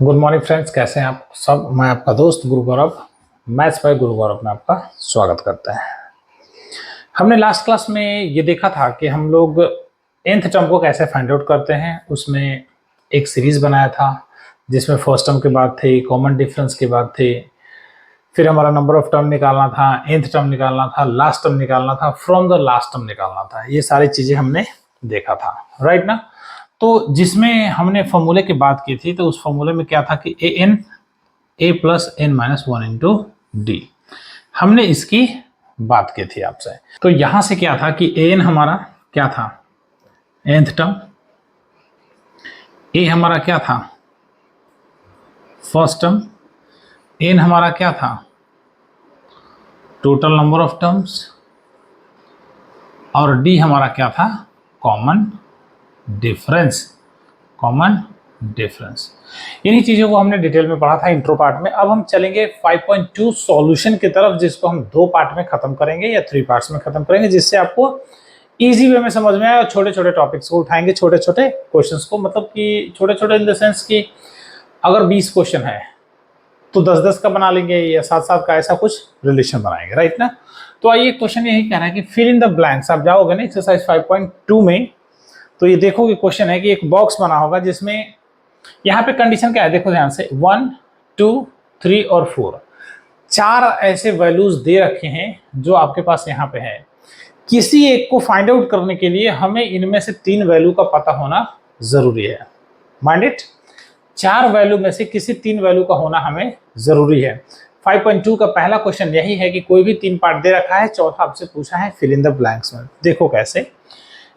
Good morning friends, कैसे हैं आप सब। मैं आपका दोस्त गुरु गौरव, मैथ्स बाय गुरु गौरव में आपका स्वागत करता है। हमने लास्ट क्लास में ये देखा था कि हम लोग nth टर्म को कैसे फाइंड आउट करते हैं। उसमें एक सीरीज बनाया था जिसमें फर्स्ट टर्म के बाद थे, कॉमन डिफरेंस के बाद थे, फिर हमारा नंबर ऑफ टर्म निकालना था, nth टर्म निकालना था, लास्ट टर्म निकालना था, फ्रॉम द लास्ट टर्म निकालना था। ये सारी चीजें हमने देखा था, राइट ना। तो जिसमें हमने फॉर्मूले की बात की थी, तो उस फॉर्मूले में क्या था कि a plus N minus one into d, हमने इसकी बात की थी आपसे। तो यहां से क्या था कि an हमारा क्या था, nth टर्म, a हमारा क्या था, फर्स्ट टर्म, n हमारा क्या था, टोटल नंबर ऑफ टर्म्स, और d हमारा क्या था, कॉमन डिफरेंस। कॉमन डिफरेंस, इन्हीं चीजों को हमने डिटेल में पढ़ा था इंट्रो पार्ट में। अब हम चलेंगे 5.2 सॉल्यूशन की तरफ, जिसको हम 2 पार्ट में खत्म करेंगे या 3 पार्ट्स में खत्म करेंगे, जिससे आपको इजी वे में समझ में आए और छोटे छोटे टॉपिक्स को उठाएंगे, छोटे छोटे क्वेश्चंस को, मतलब कि छोटे छोटे इन द सेंस कि अगर 20 क्वेश्चन है तो 10-10 का बना लेंगे या 7-7 का, ऐसा कुछ रिलेशन बनाएंगे, राइट ना। तो आइए, क्वेश्चन यही कह रहा है कि फिल इन द ब्लैंक्स। आप जाओगे ना एक्सरसाइज 5.2 में, तो ये देखोगे क्वेश्चन है कि एक बॉक्स बना होगा जिसमें यहाँ पे कंडीशन क्या है, देखो ध्यान से, 1, 2, 3 और 4, 4 ऐसे वैल्यूज दे रखे हैं जो आपके पास यहाँ पे है। किसी एक को फाइंड आउट करने के लिए हमें इनमें से 3 वैल्यू का पता होना जरूरी है। माइंड इट, 4 वैल्यू में से किसी 3 वैल्यू का होना हमें जरूरी है। 5.2 का पहला क्वेश्चन यही है कि कोई भी 3 पार्ट दे रखा है, चौथा आपसे पूछा है फिल इन द ब्लैंक्स में। देखो कैसे,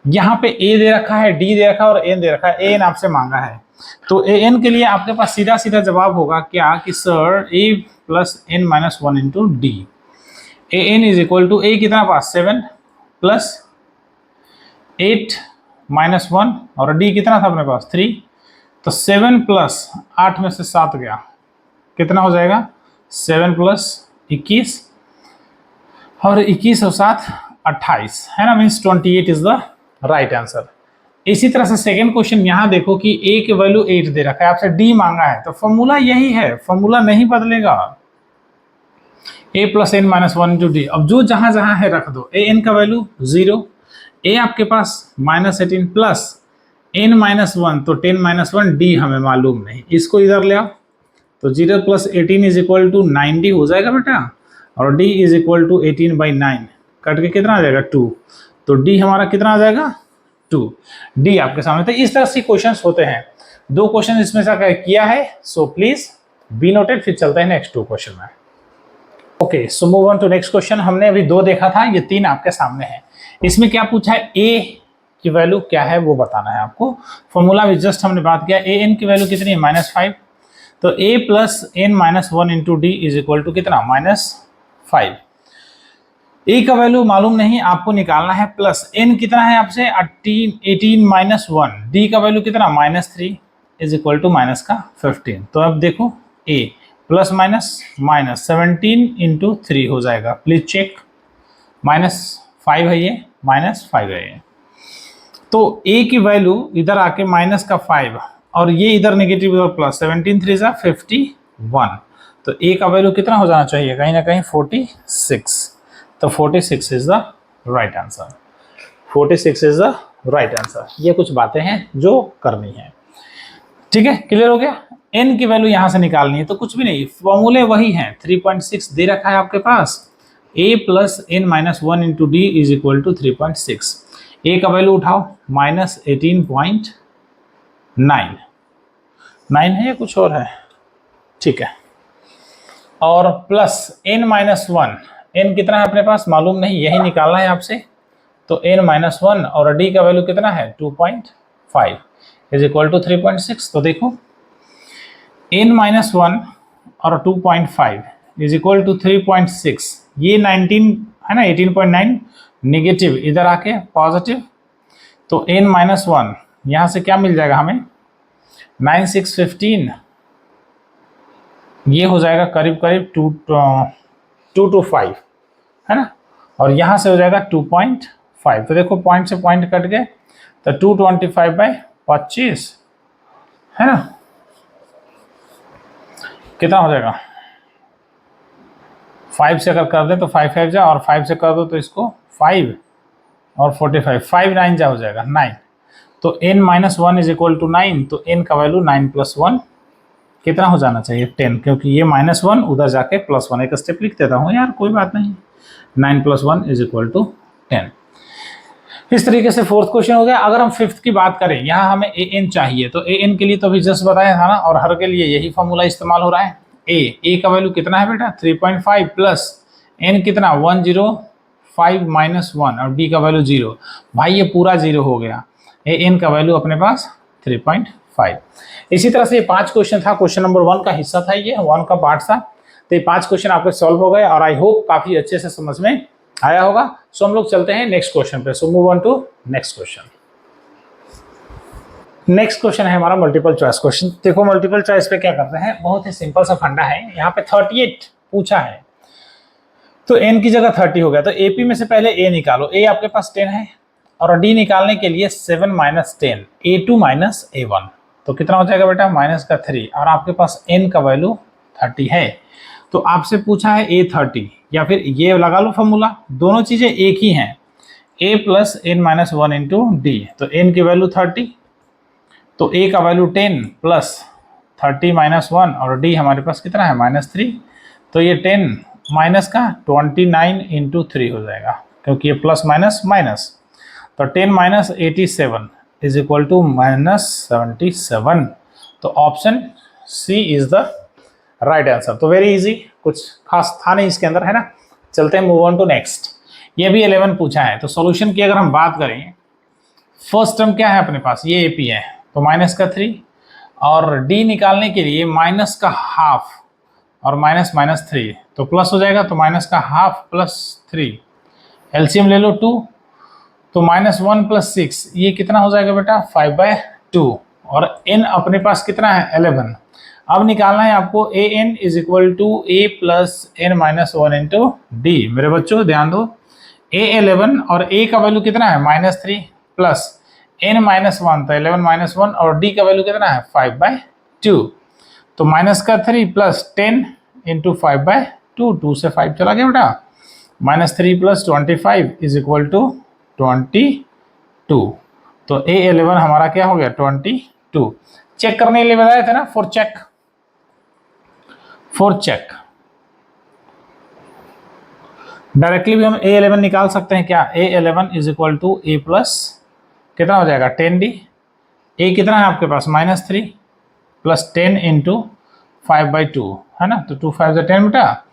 यहाँ पे a दे रखा है, d दे रखा है और n दे रखा है। an आपसे मांगा है, तो an के लिए आपके पास सीधा सीधा जवाब होगा क्या कि sir a plus N minus one into d. an is equal to a कितना पास 7 प्लस 8 माइनस 1 और d कितना था अपने पास 3, तो 7 प्लस 8 में से 7 गया, कितना हो जाएगा 7 प्लस 21 और 21 और 7 28 है ना, means 28 is the right answer. इसी तरह से सेकंड क्वेश्चन यहां देखो कि a की वैल्यू 8 दे रखा है, आपसे d मांगा है, तो फॉर्मूला यही है, फॉर्मूला नहीं बदलेगा, a plus N minus one into d. अब जो जहां जहां है रख दो, a n का वैल्यू 0, a आपके पास -18 प्लस n माइनस वन, तो 10 माइनस 1, d हमें मालूम नहीं, इसको इधर ले आओ, तो 0 प्लस 18 इज इक्वल टू 90 हो जाएगा बेटा, और d is equal to 18/9, cut के कितना आ जाएगा 2, तो d हमारा कितना आ जाएगा 2। d आपके सामने। तो इस तरह से क्वेश्चंस होते हैं। 2 क्वेश्चन इसमें से किया है, सो प्लीज बी नोटेड। फिर चलते हैं नेक्स्ट 2 क्वेश्चन में। Okay, so move on to next question. हमने अभी 2 देखा था, ये 3 आपके सामने है। इसमें क्या पूछा है, a की वैल्यू क्या है वो बताना है आपको। फॉर्मूला में जस्ट हमने बात किया, a n की वैल्यू कितनी है -5, तो a plus N minus one into D is equal to कितना -5। a का वैल्यू मालूम नहीं, आपको निकालना है, प्लस n कितना है आपसे 18 माइनस 1, d का वैल्यू कितना -3 इज इक्वल टू माइनस का 15। तो अब देखो a plus minus minus 17 into 3 हो जाएगा, प्लीज चेक, -5 है ये, -5 है ये। तो a की वैल्यू इधर आके माइनस का 5 और ये इधर नेगेटिव और प्लस, 17 3 जा 51, तो a का वैल्यू कितना हो जाना चाहिए, कहीं ना कहीं 46, तो 46 is the right answer. 46 is the right answer. ये कुछ बातें हैं जो करनी है, ठीक है, क्लियर हो गया। n की वैल्यू यहां से निकालनी है, तो कुछ भी नहीं, फॉर्मूले वही हैं। 3.6 दे रखा है आपके पास, a plus N minus one into D is equal to 3.6। a का वैल्यू उठाओ -18.9 है या कुछ और है, ठीक है, और plus n minus one, n कितना है अपने पास मालूम नहीं, यही निकालना है आपसे, तो n माइनस वन और d का वैल्यू कितना है 2.5 इज इक्वल टू 3.6। तो देखो n माइनस वन और 2.5 इज इक्वल टू 3.6, ये 19 है ना, 18.9 नेगेटिव, इधर आके पॉजिटिव, तो n माइनस वन यहाँ से क्या मिल जाएगा हमें 9 6 15, ये हो जाएगा करीब करीब 2 to 5 है ना, और यहाँ से हो जाएगा 2.5, तो देखो पॉइंट से पॉइंट कट गए, तो 225/25 है ना, कितना हो जाएगा, 5 से अगर कर दें तो 5 5 जा, और 5 से कर दो तो इसको 5 और 45, 5 9 जा हो जाएगा 9। तो n-1 इज इक्वल टू 9, तो n का वैल्यू 9 + 1 कितना हो जाना चाहिए, 10, क्योंकि ये -1 उधर जाके +1, एक स्टेप लिख देता हूँ यार, कोई बात नहीं। 9 + 1 इज इक्वल टू 10। इस तरीके से फोर्थ क्वेश्चन हो गया। अगर हम फिफ्थ की बात करें, यहाँ हमें an चाहिए, तो an के लिए तो अभी जस्ट बताया था ना, और हर के लिए यही फॉर्मूला इस्तेमाल हो रहा है। a का वैल्यू कितना है बेटा, 3.5 प्लस n कितना 105 - 1, और d का वैल्यू 0। भाई ये पूरा 0 हो गया, an का वैल्यू अपने पास 3.5। इसी तरह से ये 5 क्वेश्चन था, क्वेश्चन नंबर 1 का हिस्सा था, ये 1 का पार्ट था। तो ये 5 क्वेश्चन आपके सॉल्व हो गए, और आई होप काफी अच्छे से समझ में आया होगा। सो हम लोग चलते हैं नेक्स्ट क्वेश्चन पे। So move on to next question. Next question है हमारा मल्टीपल चॉइस क्वेश्चन। देखो मल्टीपल चॉइस पे क्या करते हैं, बहुत ही सिंपल सा फंडा है। यहाँ पे 38 पूछा है, तो n की जगह 30 हो गया, तो AP में से पहले a निकालो। a आपके पास 10 है, और d निकालने के लिए 7 - 10, a2 - a1, तो कितना हो जाएगा बेटा, -3, और आपके पास n का वैल्यू 30 है। तो आपसे पूछा है a30, या फिर ये लगा लो फॉर्मूला, दोनों चीजें एक ही हैं, a + n-1 इंटू d, तो n की वैल्यू 30, तो a का वैल्यू 10 प्लस 30 - 1, और d हमारे पास कितना है -3, तो ये 10 माइनस का 29 इंटू 3 हो जाएगा, क्योंकि ये प्लस माइनस माइनस, तो 10 - 87 इज इक्वल टू -77। तो option C is the right answer. तो वेरी इजी, कुछ खास था नहीं इसके अंदर, है ना। चलते हैं मूव ऑन टू नेक्स्ट। ये भी 11 पूछा है, तो सॉल्यूशन की अगर हम बात करें, फर्स्ट टर्म क्या है अपने पास, ये AP है, तो -3, और D निकालने के लिए -½ और -3, तो प्लस हो जाएगा, तो -½ + 3, एलसीएम ले लो 2, तो -1 + 6, ये कितना हो जाएगा बेटा 5/2, और n अपने पास कितना है 11। अब निकालना है आपको an is equal to a + n-1 into d। मेरे बच्चों ध्यान दो, a11 और a का वैल्यू कितना है -3 प्लस n-1, तो 11 - 1, और d का वैल्यू कितना है 5/2, तो -3 प्लस 10 इंटू 5/2, 2 से 5 चला गया बेटा, -3 + 25 इज इक्वल टू 22, तो a11 हमारा क्या हो गया 22। चेक करने के लिए बताया था ना, फॉर चेक डायरेक्टली भी हम a11 निकाल सकते हैं क्या, a11 is equal to a plus कितना हो जाएगा 10d, a कितना है आपके पास -3 प्लस 10 इंटू 5/2, है ना, तो 2 5 10 बेटा,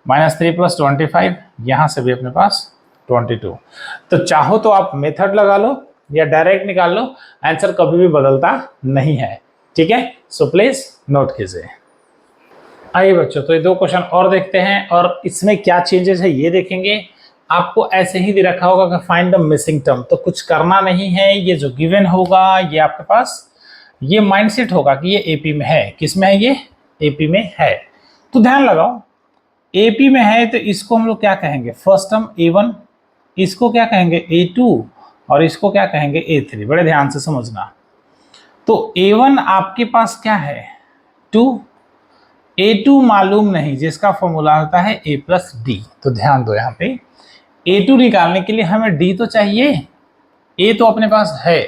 -3 + 25, यहाँ से भी अपने पास 22। तो चाहो तो आप मेथड लगा लो या डायरेक्ट निकाल लो, आंसर कभी भी बदलता नहीं है, ठीक है। सो प्लीज नोट कीजिए। आइए बच्चों, तो ये 2 क्वेश्चन और देखते हैं, और इसमें क्या चेंजेस है ये देखेंगे। आपको ऐसे ही दे रखा होगा कि फाइंड द मिसिंग टर्म, तो कुछ करना नहीं है, ये जो गिवन होगा ये आपके पास ये माइंडसेट होगा कि ये AP में है। किस में है, ये AP में है। तो ध्यान लगाओ, AP में है तो इसको हम लोग क्या कहेंगे, फर्स्ट टर्म A1, इसको क्या कहेंगे A2, और इसको क्या कहेंगे A3। बड़े ध्यान से समझना। तो A1 आपके पास क्या है 2, A2 मालूम नहीं, जिसका फॉर्मूला होता है A + D। तो ध्यान दो, यहाँ पे A2 निकालने के लिए हमें D तो चाहिए, A तो अपने पास है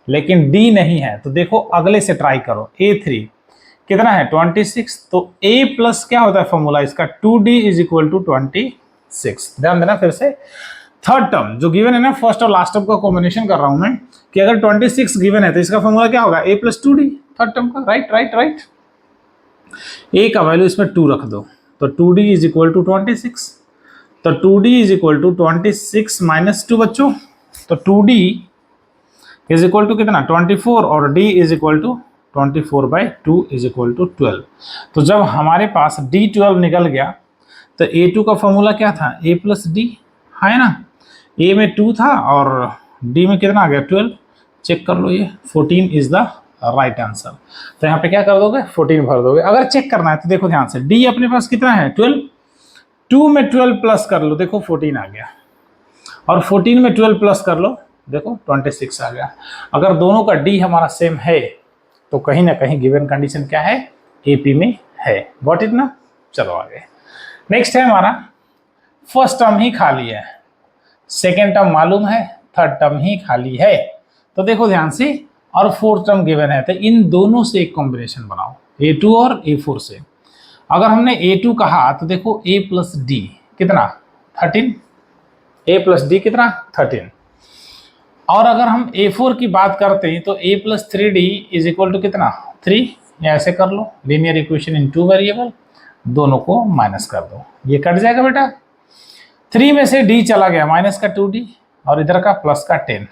लेकिन D नहीं है। तो देखो अगले से ट्राई करो, A3 कितना है 26, तो A प्लस क्या होता है फॉर्मूला इसका 2D इज इक्वल टू 26। ध्यान देना फिर से, थर्ड टर्म जो गिवन है ना, फर्स्ट और लास्ट टर्म का कॉम्बिनेशन कर रहा हूं मैं, कि अगर 26 गिवन है तो इसका फॉर्मूला क्या होगा A + 2D, थर्ड टर्म का। राइट, A का वैल्यू इसमें 2 रख दो, तो 2D इज इक्वल टू 26, तो 2D इज इक्वल टू 26 - 2 बच्चों, तो 2D इज इक्वल टू कितना 24, और D is equal to 24/2 is equal to 12। तो जब हमारे पास D12 निकल गया, तो A2 का फॉर्मूला क्या था A + D, है ना। A में 2 था और D में कितना आ गया 12, चेक कर लो, ये 14 इज द राइट आंसर। तो यहाँ पे क्या कर दोगे 14 भर दोगे। अगर चेक करना है तो देखो ध्यान से, D अपने पास कितना है 12, 2 में 12 प्लस कर लो, देखो 14 आ गया, और 14 में 12 प्लस कर लो, देखो 26 आ गया। अगर दोनों का D हमारा सेम है तो कहीं ना कहीं गिवन कंडीशन क्या है AP में है। गॉट इट ना। चलो आगे। नेक्स्ट है हमारा फर्स्ट टर्म ही खाली है, सेकेंड टर्म मालूम है, थर्ड टर्म ही खाली है। तो देखो ध्यान से, और फोर्थ टर्म गिवन है, तो इन दोनों से एक कॉम्बिनेशन बनाओ, A2 और A4 से। अगर हमने A2 कहा तो देखो A प्लस डी कितना 13, A प्लस डी कितना 13। और अगर हम A4 की बात करते हैं तो A plus 3D is equal to कितना 3, या ऐसे कर लो, लीनियर इक्वेशन इन 2 वेरिएबल, दोनों को माइनस कर दो, ये कट जाएगा बेटा। 3 में से D चला गया, माइनस का 2D, और इधर का प्लस का 10,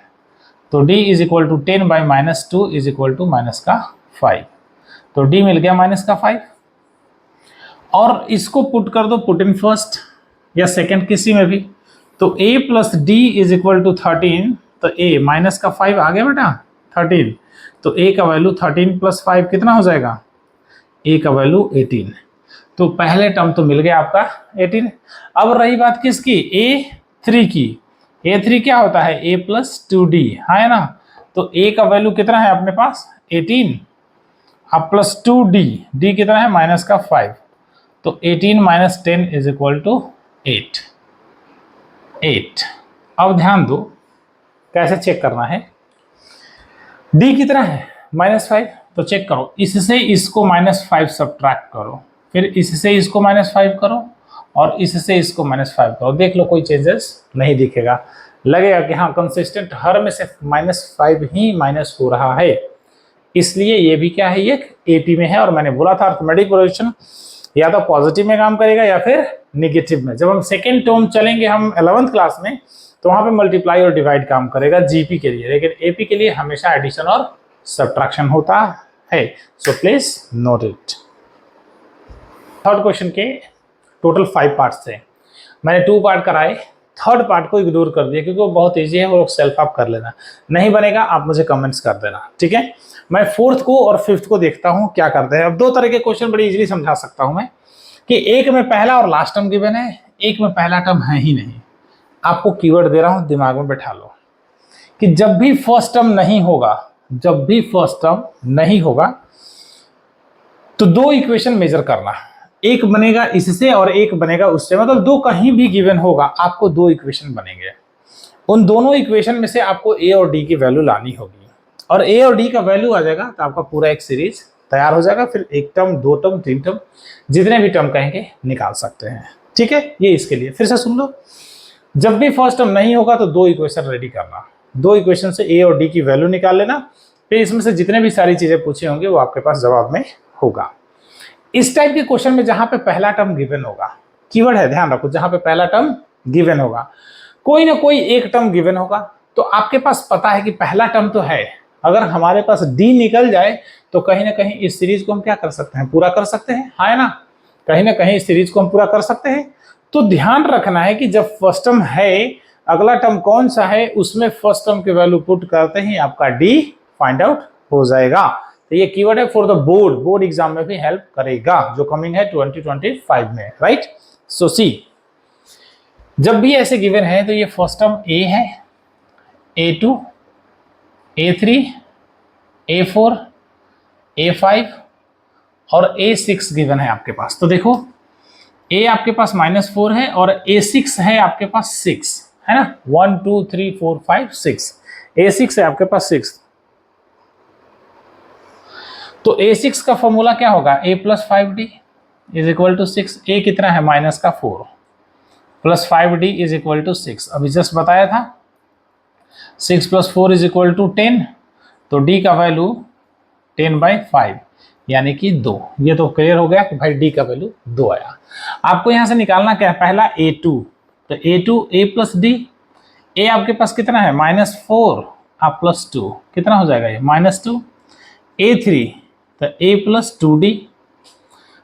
तो D is equal to 10 by minus 2 is equal to minus का 5, तो D मिल गया माइनस का 5। और इसको पुट कर दो, पुट इन फर्स्ट या सेकंड किसी में भी, तो A plus d is equal to 13, तो A माइनस का 5 आ गया बेटा 13, तो A का वैल्यू 13 प्लस 5 कितना हो जाएगा, A का वैल्यू 18। तो पहले टर्म तो मिल गया आपका 18। अब रही बात किसकी, A3 की। A3 क्या होता है, A प्लस 2D है ना, तो A का वैल्यू कितना है अपने पास 18, अब प्लस 2D, D कितना है माइनस का 5, तो 18 माइनस 10 इज इक्वल टू 8। अब ध्यान दो कैसे चेक करना है, D कितना है -5, तो चेक करो, इससे इसको -5 सब्ट्रैक्ट करो, फिर इससे इसको -5 करो, और इससे इसको -5 करो, देख लो कोई चेंजेस नहीं दिखेगा, लगेगा कि हाँ कंसिस्टेंट हर में से -5 ही माइनस हो रहा है। इसलिए ये भी क्या है, ये AP में है, और मैंने बोला था अर्थमेटिक प्रोजेक्शन या तो पॉजिटिव में काम करेगा या फिर निगेटिव में। जब हम सेकेंड टर्म चलेंगे हम 11th क्लास में, तो वहां पे मल्टीप्लाई और डिवाइड काम करेगा GP के लिए, लेकिन AP के लिए हमेशा एडिशन और सब्ट्रैक्शन होता है। So please note it. Third question के टोटल 5 पार्ट्स थे, मैंने 2 पार्ट कराए, थर्ड पार्ट को इग्नोर कर दिया क्योंकि वो बहुत ईजी है, वो सेल्फ आप कर लेना, नहीं बनेगा आप मुझे कमेंट्स कर देना, ठीक है। मैं फोर्थ को और फिफ्थ को देखता हूं क्या करते हैं। अब 2 तरह के क्वेश्चन बड़ी इजीली समझा सकता हूं मैं, कि एक में पहला और लास्ट टर्म गिवन है, एक में पहला टर्म है ही नहीं। आपको कीवर्ड दे रहा हूं, दिमाग में बैठा लो कि जब भी फर्स्ट टर्म नहीं होगा, जब भी फर्स्ट टर्म नहीं होगा तो 2 इक्वेशन मेजर करना, एक बनेगा इससे और एक बनेगा उससे, मतलब 2 कहीं भी गिवन होगा आपको 2 इक्वेशन बनेंगे। उन दोनों इक्वेशन में से आपको A और D की वैल्यू लानी होगी, और A और D का वैल्यू आ जाएगा तो आपका पूरा एक सीरीज तैयार हो जाएगा। फिर 1 टर्म 2 टर्म 3 टर्म जितने भी टर्म कहेंगे निकाल सकते हैं, ठीक है। ये इसके लिए फिर से सुन लो, जब भी फर्स्ट टर्म नहीं होगा तो 2 इक्वेशन रेडी करना, 2 इक्वेशन से A और D की वैल्यू निकाल लेना, फिर इसमें से जितने भी सारी चीजें पूछी होंगी वो आपके पास जवाब में होगा। इस टाइप के क्वेश्चन में जहां पे पहला टर्म गिवन होगा, कीवर्ड है ध्यान रखो, जहां पे पहला टर्म गिवन होगा, कोई ना कोई एक टर्म गिवन होगा, तो आपके पास पता है कि पहला टर्म तो है, अगर हमारे पास D निकल जाए तो कहीं ना कहीं इस सीरीज को हम क्या कर सकते हैं, पूरा कर सकते हैं, है ना, कहीं ना कहीं इस सीरीज को हम पूरा कर सकते हैं। तो ध्यान रखना है कि जब फर्स्ट टर्म है, अगला टर्म कौन सा है, उसमें फर्स्ट टर्म की वैल्यू पुट करते ही आपका D फाइंड आउट हो जाएगा। तो ये कीवर्ड है फॉर द बोर्ड एग्जाम में भी हेल्प करेगा, जो कमिंग है 2025 में, राइट। सो सी, जब भी ऐसे गिवन है तो ये फर्स्ट टर्म A है, A2, A3, A4, A5 और A6 गिवन है आपके पास। तो देखो A आपके पास -4 है और A6 है आपके पास 6, है ना, 1 2 3 4 5 6, A6 है आपके पास 6। तो A6 का फॉर्मूला क्या होगा, A plus 5D is equal to 6, A कितना है -4 plus 5D is equal to 6, अभी जस्ट बताया था 6 प्लस 4 इज इक्वल टू 10, तो D का वैल्यू 10/5 यानी कि 2। ये तो क्लियर हो गया कि भाई D का वैल्यू 2 आया। आपको यहां से निकालना क्या है, पहला A2, तो A2 A plus D, A आपके पास कितना है -4 आप प्लस 2 कितना हो जाएगा ये -2, A3 तो A प्लस 2D,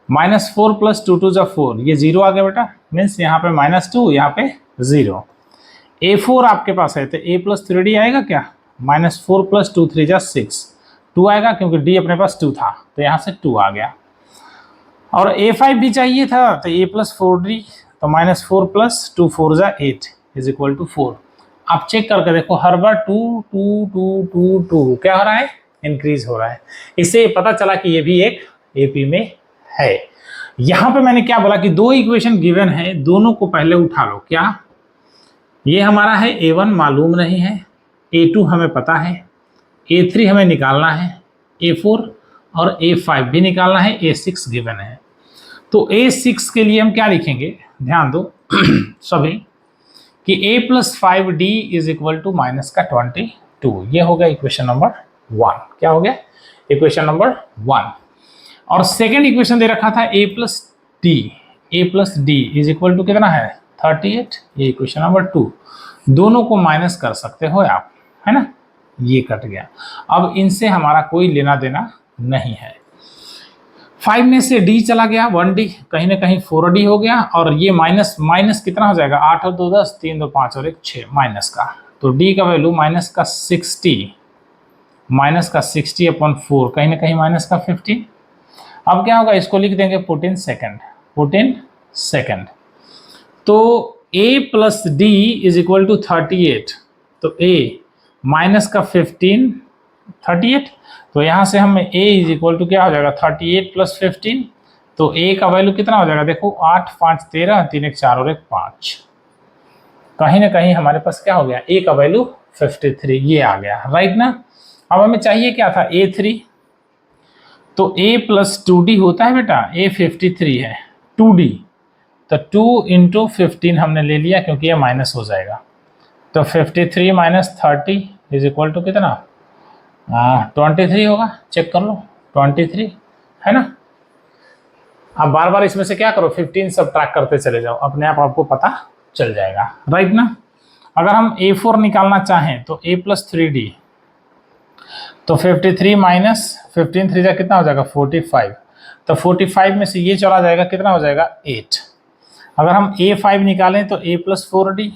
-4 प्लस 2 2 जा 4, ये 0 आ गया बेटा, मीन्स यहाँ पे -2 यहाँ पे 0। A4 आपके पास है तो A प्लस 3D आएगा क्या, -4 प्लस 2 3 जा 6, 2 आएगा क्योंकि D अपने पास 2 था तो यहाँ से 2 आ गया। और A5 भी चाहिए था तो A प्लस 4D, तो -4 प्लस 2 4 जा 8 इज इक्वल टू 4। आप चेक करके देखो हर बार 2 2 2 2 2 क्या हो रहा है, इंक्रीज हो रहा है। इससे पता चला कि ये भी एक AP में है। यहां पे मैंने क्या बोला कि दो इक्वेशन गिवन है, दोनों को पहले उठा लो। क्या ये हमारा है A1 मालूम नहीं है, A2 हमें पता है, A3 हमें निकालना है, A4 और A5 भी निकालना है, A6 गिवन है। तो A6 के लिए हम क्या लिखेंगे, ध्यान दो सभी कि A+5D is equal to minus का 22। ये हो गया इक्वेशन नंबर 1। क्या हो गया, इक्वेशन नंबर 1। और सेकेंड इक्वेशन दे रखा था A+D इज इक्वल टू कितना है 38। ये इक्वेशन नंबर 2। दोनों को माइनस कर सकते हो आप, है ना। ये कट गया। अब इनसे हमारा कोई लेना देना नहीं है। 5 में से D चला गया, 1D, कहीं ना कहीं 4D हो गया। और ये माइनस माइनस कितना हो जाएगा, 8 और 2 10, 3 2 5 और 1 6 माइनस का। तो D का वैल्यू माइनस का 60 अपॉन 4, कहीं ना कहीं माइनस का 50। अब क्या होगा, इसको लिख देंगे 14 सेकेंड। तो A+D इज इक्वल टू 38। तो A माइनस का 15 38। तो यहाँ से हमें A इज इक्वल टू क्या हो जाएगा 38 + 15। तो A का वैल्यू कितना हो जाएगा, देखो 8 5 13, 3 1 4 और 1 5। कहीं ना कहीं हमारे पास क्या हो गया, A का वैल्यू 53, ये आ गया, राइट ना। अब हमें चाहिए क्या था, A3। तो A+2D होता है बेटा, A 53 है, 2D। तो 2 × 15 हमने ले लिया क्योंकि ये माइनस हो जाएगा। तो 53 - 30 इज इक्वल टू कितना, 23 होगा। चेक कर लो, 23 है ना। अब बार बार इसमें से क्या करो, 15 सब्ट्रैक्ट करते चले जाओ, अपने आप आपको पता चल जाएगा, राइट ना। अगर हम A4 निकालना चाहें तो A+3D, तो 53 - 15 3 जा कितना हो जाएगा 45। तो 45 में से ये चला जाएगा, कितना हो जाएगा 8। अगर हम A5 निकालें तो A+4D,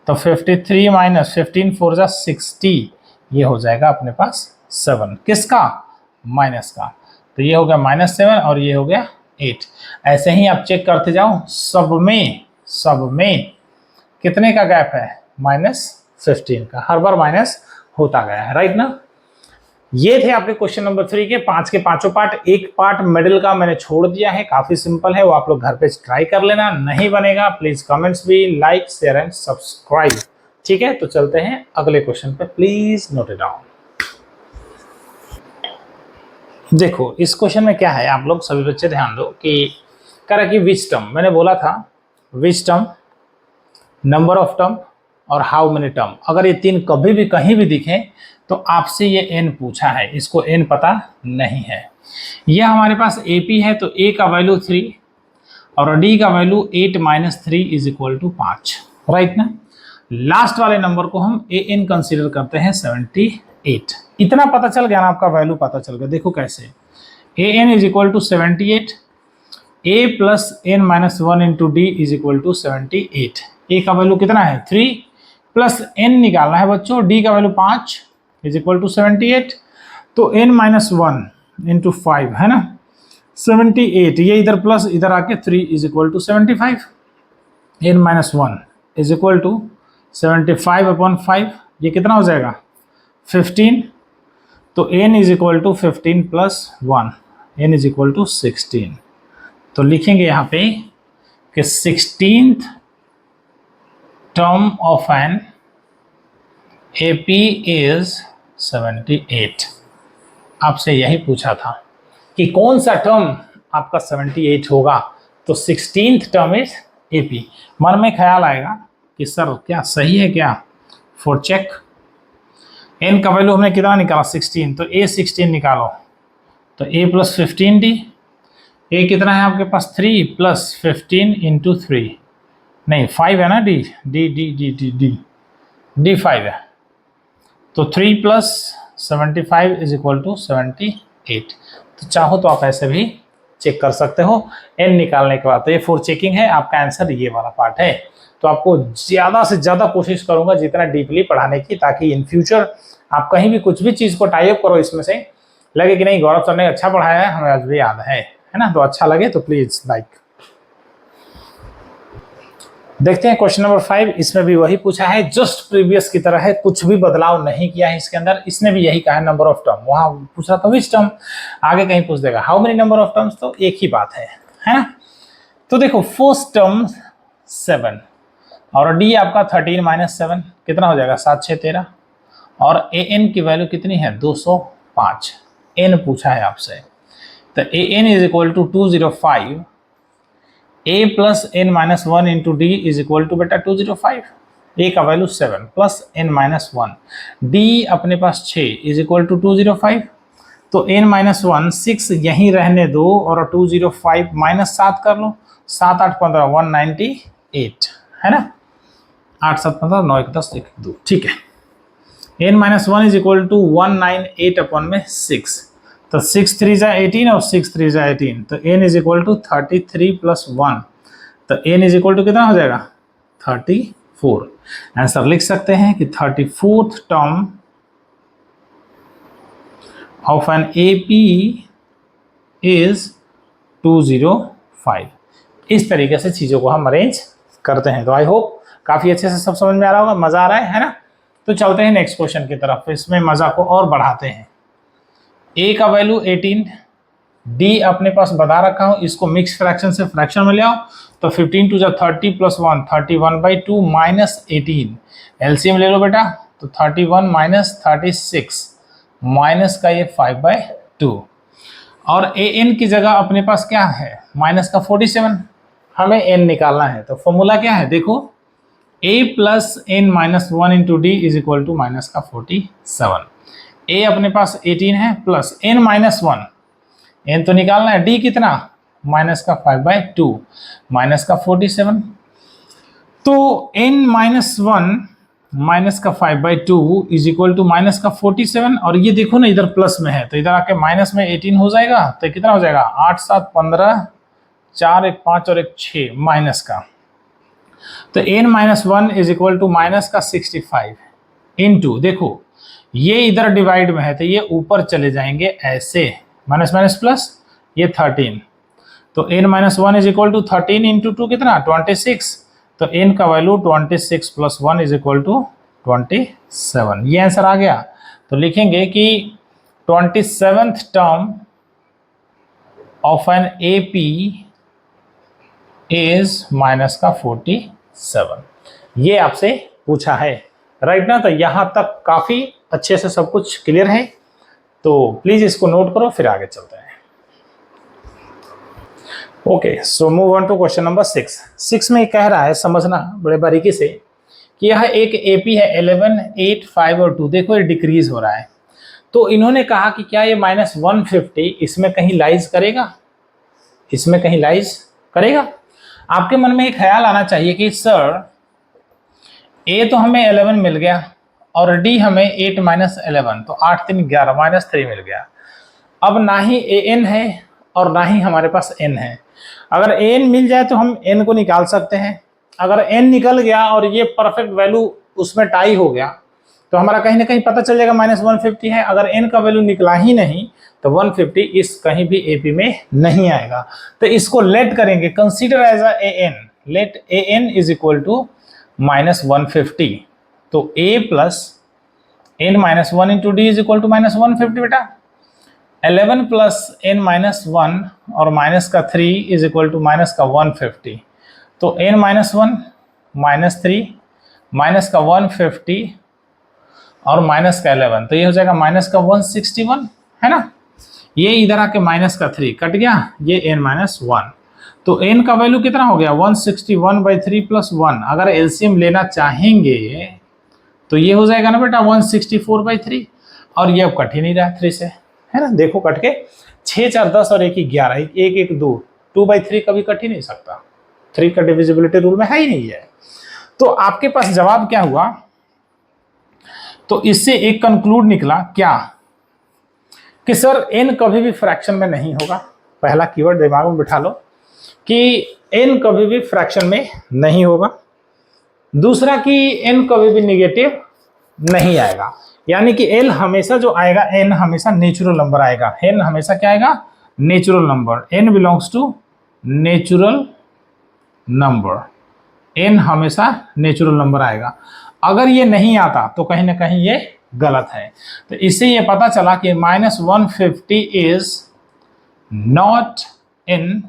तो 53 - 15 4 जा 60, ये हो जाएगा अपने पास 7। किसका, माइनस का। तो ये हो गया -7 और ये हो गया 8। ऐसे ही आप चेक करते जाओ, सब में कितने का गैप है, -15 का। हर बार माइनस होता गया है, राइट ना। ये थे आपके क्वेश्चन नंबर 3 के 5 के पांचों पार्ट। एक पार्ट मिडिल का मैंने छोड़ दिया है, काफी सिंपल है, वो आप लोग घर पे ट्राई कर लेना। नहीं बनेगा प्लीज कमेंट्स भी, लाइक शेयर एंड सब्सक्राइब, ठीक है। तो चलते हैं अगले क्वेश्चन पे, प्लीज नोट इट डाउन। देखो इस क्वेश्चन में क्या है, आप लोग सभी बच्चे ध्यान दो कि कह रहा कि विच टर्म, मैंने बोला था which term, number of term और हाउ मेनी टर्म। अगर ये तीन कभी भी कहीं भी दिखे तो आपसे ये n पूछा है, इसको n पता नहीं है। यह हमारे पास AP है, तो A का वैल्यू 3 और D का value 8 - 3 is equal to 5, right ना। लास्ट वाले नंबर को हम AN कंसीडर करते हैं 78। इतना पता चल गया ना, आपका वैल्यू पता चल गया। देखो कैसे, AN is equal to 78, A + n - 1 × D is equal to 78। A का वैल्यू कितना है 3 प्लस n निकालना है बच्चों, D का वैल्यू 5 इज इक्वल टू 78। तो n - 1 × 5 है ना 78, ये इधर प्लस इधर आके 3 is equal to 75। n - 1 is equal to 75 upon 5, ये कितना हो जाएगा 15। तो n is equal to 15 + 1, n is equal to 16। तो लिखेंगे यहाँ पे कि 16th term of an AP is 78। आपसे यही पूछा था कि कौन सा टर्म आपका 78 होगा, तो 16th टर्म इज AP। मन में ख्याल आएगा कि सर क्या सही है क्या, फॉर चेक। n का वैल्यू हमने कितना निकाला 16, तो A16 निकालो। तो A + 15D, A कितना है आपके पास 3 + 15 × 3, नहीं 5 है ना, D 5 है। तो 3 + 75 इज इक्वल टू 78। तो चाहो तो आप ऐसे भी चेक कर सकते हो n निकालने के बाद। तो ये फॉर चेकिंग है, आपका आंसर ये वाला पार्ट है। तो आपको ज़्यादा से ज़्यादा कोशिश करूंगा जितना डीपली पढ़ाने की, ताकि इन फ्यूचर आप कहीं भी कुछ भी चीज़ को टाई अप करो, इसमें से लगे कि नहीं गौरव सर ने अच्छा पढ़ाया है, हमें आज भी याद है ना। तो अच्छा लगे तो प्लीज़ लाइक। देखते हैं क्वेश्चन नंबर 5। इसमें भी वही पूछा है, जस्ट प्रीवियस की तरह है, कुछ भी बदलाव नहीं किया है इसके अंदर। इसने भी यही कहा है नंबर ऑफ टर्म, वहां पूछ रहा था विच टर्म, आगे कहीं पूछ देगा how many number of terms, तो एक ही बात है ना। तो देखो फर्स्ट टर्म 7 और डी आपका 13 माइनस 7 कितना हो जाएगा 7 6 13, और ए एन की वैल्यू कितनी है 205, एन पूछा है आपसे। तो A N is equal to 205, A plus N minus 1 into D is equal to बेटा 205, ए का value 7 plus N minus 1, D अपने पास 6 इज इक्वल टू 205, तो एन माइनस 1 6 यहीं रहने दो और 205 माइनस 7 कर लो, 7 8 15 198 है ना, 8 7 15 9 1 10 1 2, ठीक है। N minus 1 is equal to 198 upon में 6, तो 6 3 जा 18 और 6 3 जा 18, तो n is equal to 33 plus 1, तो n इज इक्वल टू कितना हो जाएगा 34। आंसर लिख सकते हैं कि 34th term of an AP is 205। इस तरीके से चीज़ों को हम अरेंज करते हैं। तो आई होप काफ़ी अच्छे से सब समझ में आ रहा होगा, मज़ा आ रहा है ना। तो चलते हैं नेक्स्ट क्वेश्चन की तरफ, इसमें मज़ा को और बढ़ाते हैं। ए का वैल्यू 18, डी अपने पास बता रखा हूं, इसको मिक्स फ्रैक्शन से फ्रैक्शन में ले आओ, तो 15 टू 30 प्लस 1 31/2 माइनस 18, एलसीएम ले लो बेटा, तो 31 माइनस 36 माइनस का ये 5/2, और ए एन की जगह अपने पास क्या है माइनस का 47, हमें एन निकालना है। तो फॉर्मूला क्या है देखो, a plus N minus 1 into D is equal to minus का 47, a अपने पास 18 है प्लस n माइनस 1, n तो निकालना है, d कितना माइनस का 5/2 माइनस का 47, तो n माइनस 1 माइनस का 5/2 इज इक्वल टू माइनस का 47, और ये देखो ना इधर प्लस में है तो इधर आके माइनस में 18 हो जाएगा, तो कितना हो जाएगा 8 7 15 4 1 5 और 1 6 माइनस का, तो n minus 1 is equal to minus का 65 इंटू, देखो ये इधर डिवाइड में है तो ये ऊपर चले जाएंगे ऐसे, माइनस माइनस प्लस, ये 13, तो n minus 1 is equal to 13 into 2 कितना 26, तो n का value 26 plus 1 is equal to 27, ये आंसर आ गया। तो लिखेंगे कि 27th term of an AP is minus का 47, ये आपसे पूछा है राइट ना। तो यहां तक काफी अच्छे से सब कुछ क्लियर है, तो प्लीज इसको नोट करो, फिर आगे चलते हैं। Okay, so move on to question number 6 में कह रहा है, समझना बड़े बारीकी से, कि यह एक AP है 11 8 5 और 2, देखो ये डिक्रीज हो रहा है, तो इन्होंने कहा कि क्या ये माइनस 150 इसमें कहीं लाइज करेगा, इसमें कहीं लाइज करेगा। आपके मन में एक ख्याल आना चाहिए कि सर A तो हमें 11 मिल गया और D हमें 8 माइनस 11, तो 8 3 11 माइनस 3 मिल गया। अब ना ही AN है और ना ही हमारे पास N है। अगर AN मिल जाए तो हम N को निकाल सकते हैं, अगर N निकल गया और ये परफेक्ट वैल्यू उसमें टाई हो गया तो हमारा कहीं ना कहीं पता चल जाएगा माइनस 150 है। अगर N का वैल्यू निकला ही नहीं तो 150 इस कहीं भी AP में नहीं आएगा, तो इसको लेट करेंगे, consider as a AN, let AN is equal to minus 150, तो A plus N minus 1 into D is equal to minus 150 बेटा, 11 प्लस N माइनस 1 और माइनस का 3 इज इक्वल टू माइनस का 150, तो N माइनस 1 माइनस 3 माइनस का 150 और minus का 11, तो ये हो जाएगा माइनस का 161 है ना। ये इधर आके माइनस का 3 कट गया, ये N माइनस 1, तो n का वैल्यू कितना हो गया 161/3 प्लस 1, अगर एलसीएम लेना चाहेंगे तो ये हो जाएगा ना बेटा 164/3, और ये अब कट ही नहीं रहा 3 से, है ना। देखो कट के 6 4 10 और 1 11, 1 1 2, 2/3 कभी कट ही नहीं सकता, 3 का डिविजिबिलिटी रूल में है ही नहीं है। तो आपके पास जवाब क्या हुआ, तो इससे एक कंक्लूड निकला क्या कि सर n कभी भी फ्रैक्शन में नहीं होगा। पहला कीवर्ड दिमाग में बिठा लो कि n कभी भी फ्रैक्शन में नहीं होगा। दूसरा कि n कभी भी निगेटिव नहीं आएगा, यानी कि l हमेशा जो आएगा n हमेशा नेचुरल नंबर आएगा, n हमेशा क्या आएगा natural number, n belongs to natural number. n हमेशा नेचुरल नंबर आएगा। अगर ये नहीं आता तो कहीं ना कहीं ये गलत है। तो इससे ये पता चला कि -150 is not in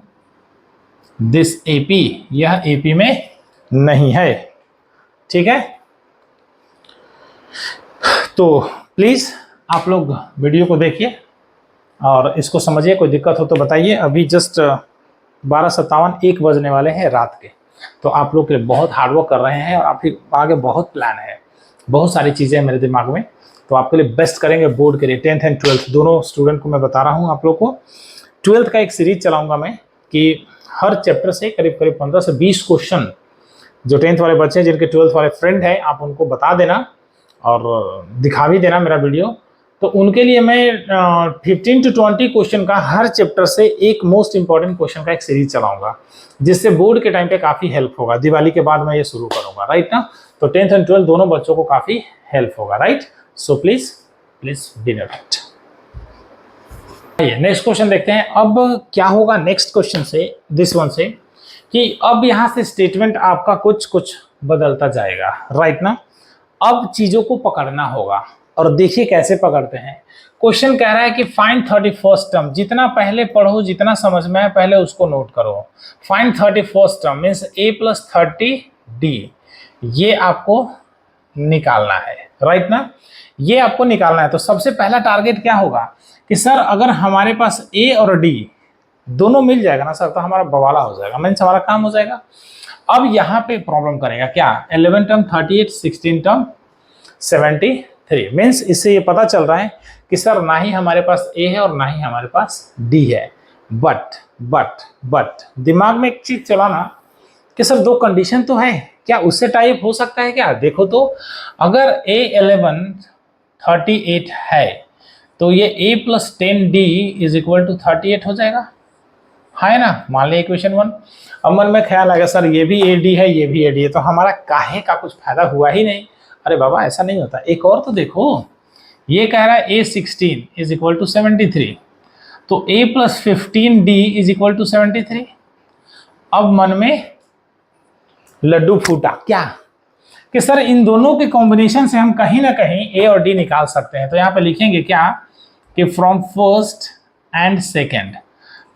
this AP, यह एपी में नहीं है। ठीक है, तो प्लीज आप लोग वीडियो को देखिए और इसको समझिए। कोई दिक्कत हो तो बताइए। अभी जस्ट 12:57 1 बजने वाले हैं रात के। तो आप लोग के लिए बहुत हार्डवर्क कर रहे हैं और आपके आगे बहुत प्लान है, बहुत सारी चीज़ें हैं मेरे दिमाग में। तो आपके लिए बेस्ट करेंगे बोर्ड के लिए। 10th एंड 12th दोनों स्टूडेंट को मैं बता रहा हूँ आप लोग को। 12th का एक सीरीज चलाऊंगा मैं कि हर चैप्टर से करीब करीब 15 से 20 क्वेश्चन जो 10th वाले बच्चे हैं, जिनके 12th वाले फ्रेंड हैं, आप उनको बता देना और दिखा भी देना मेरा वीडियो। तो उनके लिए मैं 15 to 20 क्वेश्चन का हर चैप्टर से एक मोस्ट इंपॉर्टेंट क्वेश्चन का एक सीरीज चलाऊंगा, जिससे बोर्ड के टाइम पे काफ़ी हेल्प होगा। दिवाली के बाद मैं ये शुरू करूंगा, राइट ना। तो 10th एंड 12th दोनों बच्चों को काफ़ी हेल्प होगा, right. So please be noted. Next question देखते हैं। अब क्या होगा नेक्स्ट क्वेश्चन से, दिस वन से, कि अब यहां से स्टेटमेंट आपका कुछ कुछ बदलता जाएगा, राइट ना। अब चीजों को पकड़ना होगा और देखिए कैसे पकड़ते हैं। क्वेश्चन कह रहा है कि फाइंड 31st टर्म। जितना पहले पढ़ो, जितना समझ में आए पहले उसको नोट करो। Find 31st term means a + 30d, ये आपको निकालना है, राइट ना। ये आपको निकालना है। तो सबसे पहला टारगेट क्या होगा कि सर अगर हमारे पास a और d दोनों मिल जाएगा ना सर, तो हमारा बवाला हो जाएगा, मीन्स हमारा काम हो जाएगा। अब यहाँ पे प्रॉब्लम करेगा क्या, 11 टर्म 38, 16 टर्म 73। मीन्स इससे ये पता चल रहा है कि सर ना ही हमारे पास a है और ना ही हमारे पास d है। बट दिमाग में एक चीज चलाना कि सर दो कंडीशन तो है, क्या उससे टाइप हो सकता है क्या। देखो तो अगर a11 38 है तो ये a + 10d = 38 हो जाएगा, है ना। मान लिया इक्वेशन 1। अब मन में ख्याल आएगा सर ये भी AD है ये भी AD है, तो हमारा काहे का कुछ फायदा हुआ ही नहीं। अरे बाबा ऐसा नहीं होता, एक और तो देखो। ये कह रहा है A16 = 73, तो a + 15d = 73। अब मन में लड्डू फूटा क्या कि सर इन दोनों के कॉम्बिनेशन से हम कहीं ना कहीं a और d निकाल सकते हैं। तो यहाँ पे लिखेंगे क्या कि फ्रॉम फर्स्ट एंड सेकेंड।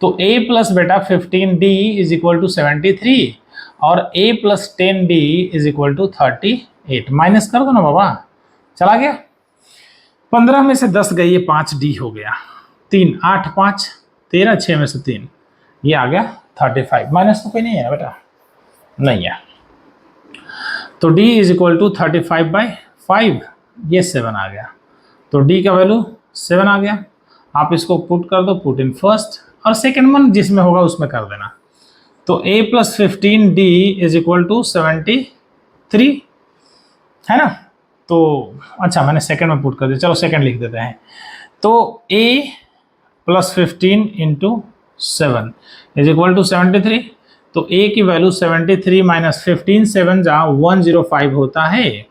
तो a + बेटा 15d = 73 और a + 10d = 38। माइनस कर दो ना बाबा, चला गया। 15 में से 10 गई, ये 5d हो गया। 3 8 5 13, 6 में से 3, ये आ गया 35। माइनस तो कोई नहीं है बेटा, नहीं है। तो d = 35/5, ये 7 आ गया। तो d का वैल्यू 7 आ गया। आप इसको पुट कर दो, पुट इन फर्स्ट, और सेकेंड वन जिसमें होगा उसमें कर देना। तो a + 15d = 73 है ना। तो अच्छा मैंने सेकेंड में पुट कर दिया, चलो सेकेंड लिख देते हैं। तो a + 15 × 7 = 73। तो a की वैल्यू 73 - 15 7 जा 105 होता है,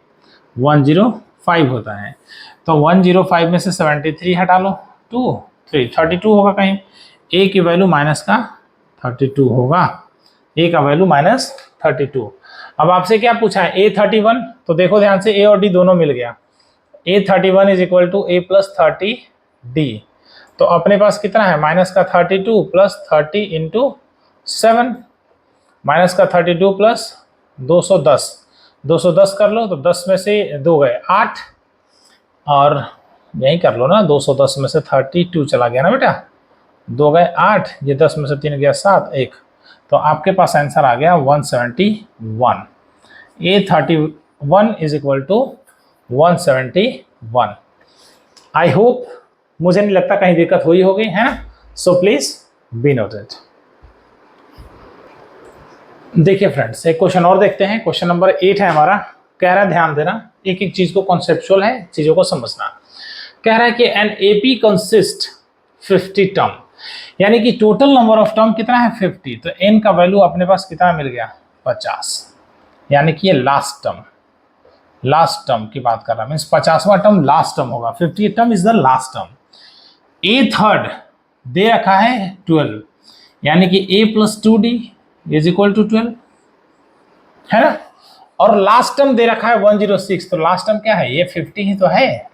105 होता है। तो 105 में से 73 हटा लो, 2 3 32 होगा कहीं। a की वैल्यू माइनस का 32 होगा, a का वैल्यू -32। अब आपसे क्या पूछा है, A31। तो देखो ध्यान से, a और d दोनों मिल गया। A31 = a + 30d। तो अपने पास कितना है, माइनस का 32 + 30 × 7, माइनस का 32 + 210, 210 कर लो। तो 10 में से 2 गए 8, और यही कर लो ना, 210 में से 32 चला गया ना बेटा, 2 गए 8, ये 10 में से 3 गया 7, 1। तो आपके पास आंसर आ गया 171। A31 = 171। आई होप, मुझे नहीं लगता कहीं दिक्कत हुई होगी, है ना। So please be noted. देखिए फ्रेंड्स, एक क्वेश्चन और देखते हैं। क्वेश्चन नंबर 8 है हमारा। कह रहा है, ध्यान देना, एक एक चीज को, कॉन्सेप्चुअल है, चीजों को समझना। कह रहा है कि एन एपी कंसिस्ट 50 टर्म, यानी कि टोटल नंबर ऑफ टर्म कितना है 50। तो एन का वैल्यू अपने पास कितना मिल गया 50, यानी कि ये लास्ट टर्म की बात कर रहा है, मीन्स 50वां टर्म लास्ट टर्म होगा। 50 term is the last term. A third दे रखा है 12, यानी कि a + 2d = 12। है ना। और लास्ट टर्म दे रखा है 106, तो लास्ट टर्म क्या है, ये 50 ही तो है।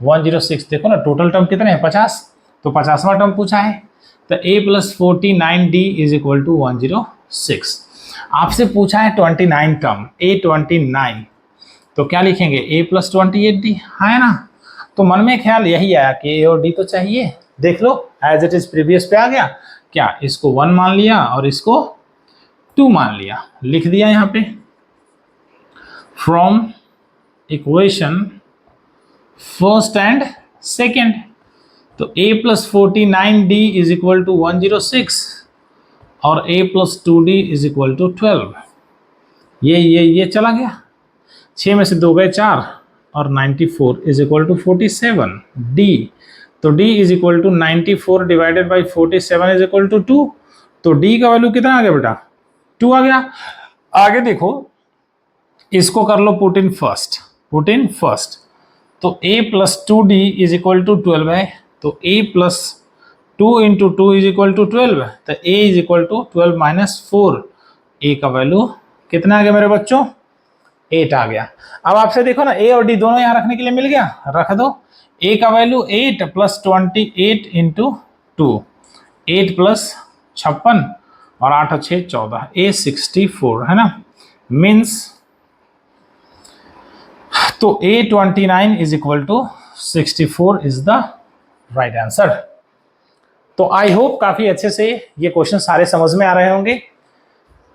106 देखो ना, टोटल टर्म कितने हैं 50, तो 50वां टर्म पूछा है। तो a plus 49d is equal to 106। आपसे पूछा है 29 टर्म, a 29, तो क्या लिखेंगे a प्लस 28d, है ना। तो मन में ख्याल यही आया कि a और d तो चाहिए। देख लो एज इट इज प्रीवियस पे आ गया क्या, इसको 1 मान लिया और इसको 2 मान लिया, लिख दिया यहां पे। From equation first and second, तो a plus 49d is equal to 106 और a plus 2d is equal to 12। ये चला गया, 6 में से 2 गए 4 और 94 इज इक्वल टू 47 d। तो d is equal to 94 divided by 47 is equal to 2। तो d का वैल्यू कितना आ गया बेटा, 2 आ गया। आगे देखो, इसको कर लो पुट इन फर्स्ट, तो a plus 2d is equal to 12 है, तो a plus 2 into 2 is equal to 12, तो a is equal to 12 minus 4, a का वैल्यू कितना आ गया मेरे बच्चों, 8 आ गया। अब आपसे देखो ना, a और d दोनों यहां रखने के लिए मिल गया, रख दो। a का वैल्यू 8 प्लस 28 इंटू 2, 8 प्लस 56 और 8 और 6 14, a 64 है ना, मीन्स तो A29 is equal to 64 is the right answer. तो आई होप काफी अच्छे से ये क्वेश्चन सारे समझ में आ रहे होंगे।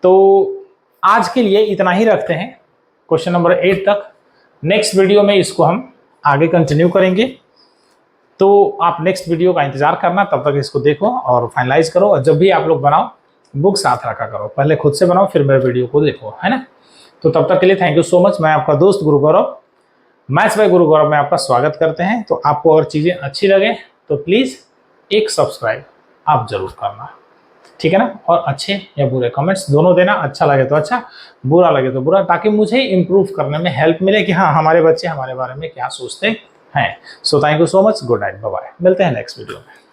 तो आज के लिए इतना ही रखते हैं, क्वेश्चन नंबर 8 तक। नेक्स्ट वीडियो में इसको हम आगे कंटिन्यू करेंगे, तो आप नेक्स्ट वीडियो का इंतजार करना, तब तक इसको देखो और फाइनलाइज करो। और जब भी आप लोग बनाओ, बुक साथ रखा करो, पहले खुद से बनाओ फिर मेरे वीडियो को देखो, है ना। तो तब तक के लिए थैंक यू सो मच। मैं आपका दोस्त गुरु गौरव, मैथ्स बाय गुरु गौरव में आपका स्वागत करते हैं। तो आपको अगर चीज़ें अच्छी लगे तो प्लीज़ एक सब्सक्राइब आप जरूर करना, ठीक है ना। और अच्छे या बुरे कमेंट्स दोनों देना, अच्छा लगे तो अच्छा, बुरा लगे तो बुरा, ताकि मुझे इम्प्रूव करने में हेल्प मिले कि हाँ हमारे बच्चे हमारे बारे में क्या सोचते हैं। So thank you so much, good night, bye bye, मिलते हैं नेक्स्ट वीडियो में।